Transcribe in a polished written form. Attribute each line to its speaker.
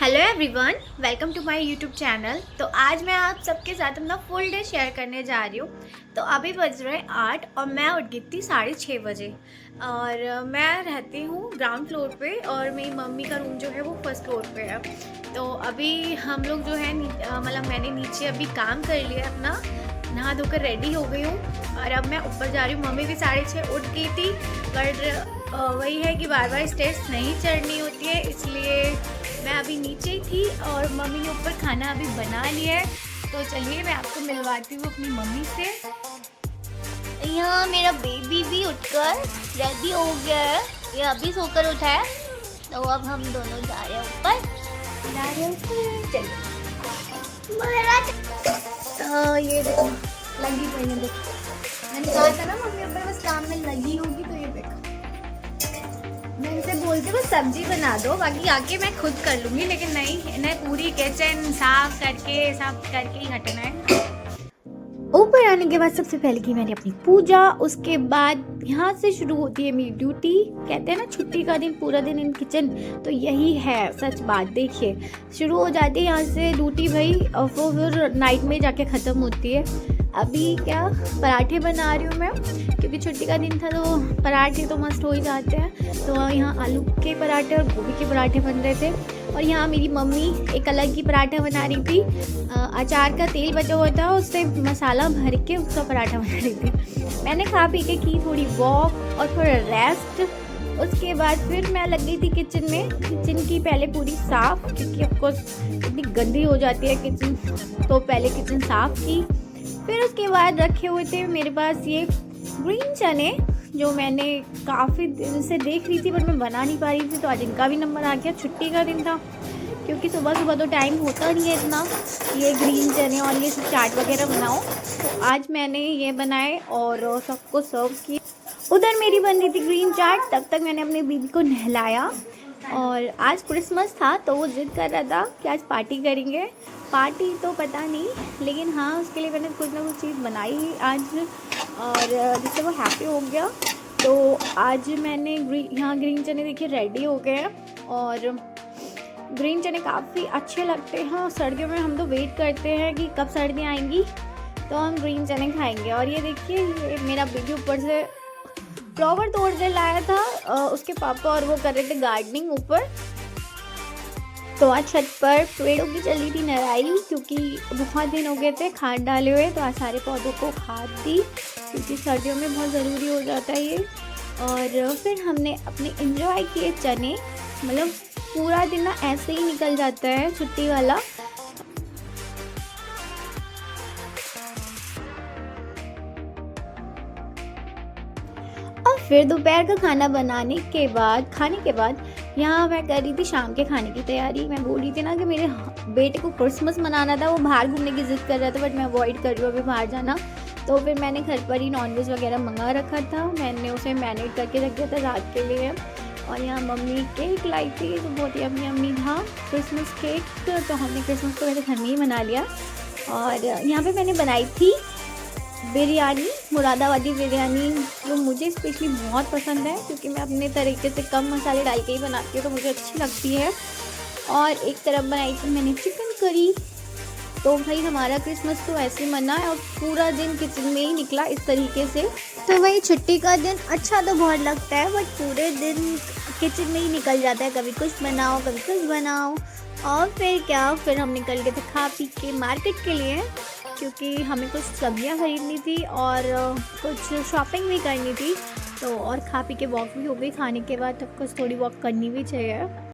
Speaker 1: Hello everyone, welcome to my YouTube channel. तो आज मैं आप सबके साथ अपना फुल डे शेयर करने जा रही हूँ। तो अभी बज रहे 8 और मैं उठ गई थी 6:30 बजे। और मैं रहती हूँ ग्राउंड फ्लोर पे और मेरी मम्मी का रूम जो है वो फर्स्ट फ्लोर पे है। तो अभी हम लोग जो है मतलब मैंने नीचे अभी काम कर लिया अपना, नहा धोकर रेडी हो गई हूँ और अब मैं ऊपर जा रही हूँ। मम्मी भी 6:30 उठ गई थी, पर वही है कि बार बार स्टेप्स नहीं चढ़नी होती है, इसलिए मैं अभी नीचे ही थी और मम्मी ने ऊपर खाना अभी बना लिया है। तो चलिए मैं आपको मिलवाती हूँ अपनी मम्मी से। यहाँ मेरा बेबी भी उठकर रेडी हो गया है, ये अभी सोकर उठा है। तो अब हम दोनों जा रहे हैं ऊपर, चलिए। ये देखो लगी पहले, देखो मैंने कहा था ना मम्मी ऊपर बस काम में लगी होगी। तो ये देखो मैं इनसे बोलती बस सब्जी बना दो, बाकी आके मैं खुद कर लूँगी, लेकिन नहीं, इन्हें पूरी किचन साफ करके ही हटना है। ऊपर आने के बाद सबसे पहले की मैंने अपनी पूजा, उसके बाद यहाँ से शुरू होती है मेरी ड्यूटी। कहते हैं ना छुट्टी का दिन पूरा दिन इन किचन, तो यही है सच बात। देखिए शुरू हो जाती है यहाँ से ड्यूटी भाई, और फिर नाइट में जाके ख़त्म होती है। अभी क्या पराठे बना रही हूँ मैं, क्योंकि छुट्टी का दिन था तो पराठे तो मस्त हो ही जाते हैं। तो यहाँ आलू के पराठे और गोभी के पराठे बन रहे थे, और यहाँ मेरी मम्मी एक अलग ही पराठा बना रही थी। अचार का तेल बचा हुआ था, उससे मसाला भर के उसका पराठा बना रही थी। मैंने खा पी के की थोड़ी वॉक और थोड़ा रेस्ट। उसके बाद फिर मैं लग गई थी किचन में। किचन की पहले पूरी साफ़, क्योंकि ऑफकोर्स इतनी गंदी हो जाती है किचन, तो पहले किचन साफ़ की। फिर उसके बाद रखे हुए थे मेरे पास ये ग्रीन चने, जो मैंने काफ़ी दिन से देख रही थी पर मैं बना नहीं पा रही थी। तो आज इनका भी नंबर आ गया, छुट्टी का दिन था, क्योंकि सुबह सुबह तो टाइम होता नहीं है इतना ये ग्रीन चने और ये सब चाट वगैरह बनाओ। तो आज मैंने ये बनाए और सबको सर्व किया। उधर मेरी बन रही थी ग्रीन चाट, तब तक मैंने अपने बेबी को नहलाया। और आज क्रिसमस था तो वो जिद कर रहा था कि आज पार्टी करेंगे। पार्टी तो पता नहीं, लेकिन हाँ उसके लिए मैंने कुछ ना कुछ चीज़ बनाई आज, और जिससे वो हैप्पी हो गया। तो आज मैंने यहाँ ग्रीन चने देखिए रेडी हो गए हैं, और ग्रीन चने काफ़ी अच्छे लगते हैं। सर्दियों में हम तो वेट करते हैं कि कब सर्दियाँ आएंगी तो हम ग्रीन चने खाएंगे। और ये देखिए ये मेरा बेबी ऊपर से फ्लावर तोड़ के लाया था उसके पापा, और वो कर रहे थे गार्डनिंग ऊपर। तो आज छत पर पेड़ों की चली थी नराई, क्योंकि बहुत दिन हो गए थे खाद डाले हुए, तो आज सारे पौधों को खाद दी, क्योंकि सर्दियों में बहुत ज़रूरी हो जाता है ये। और फिर हमने अपने एंजॉय किए चने, मतलब पूरा दिन ना ऐसे ही निकल जाता है छुट्टी वाला। और फिर दोपहर का खाना खाने के बाद यहाँ मैं कर रही थी शाम के खाने की तैयारी। मैं बोल रही थी ना कि मेरे बेटे को क्रिसमस मनाना था, वो बाहर घूमने की जिद कर रहा था, बट मैं अवॉइड कर रही हूँ अभी बाहर जाना। तो फिर मैंने घर पर ही नॉनवेज वगैरह मंगा रखा था, मैंने उसे मैरिनेट करके रख दिया था रात के लिए। और यहाँ मम्मी केक लाई थी, तो बहुत ही यम्मी था क्रिसमस केक। तो हमने क्रिसमस को वैसे घर में ही मना लिया। और यहाँ पे मैंने बनाई थी बिरयानी, मुरादाबादी बिरयानी, जो मुझे स्पेशली बहुत पसंद है, क्योंकि मैं अपने तरीके से कम मसाले डाल के ही बनाती हूँ, तो मुझे अच्छी लगती है। और एक तरफ बनाई थी मैंने चिकन करी। तो भाई हमारा क्रिसमस तो ऐसे मना है, और पूरा दिन किचन में ही निकला इस तरीके से। तो वही छुट्टी का दिन अच्छा तो बहुत लगता है, बट पूरे दिन किचन में ही निकल जाता है, कभी कुछ बनाओ कभी कुछ बनाओ। और फिर क्या, फिर हम निकल गए थे खा पी के मार्केट के लिए, क्योंकि हमें कुछ सब्जियां खरीदनी थी और कुछ शॉपिंग भी करनी थी। तो और खा पी के वॉक भी हो गई, खाने के बाद कुछ थोड़ी वॉक करनी भी चाहिए।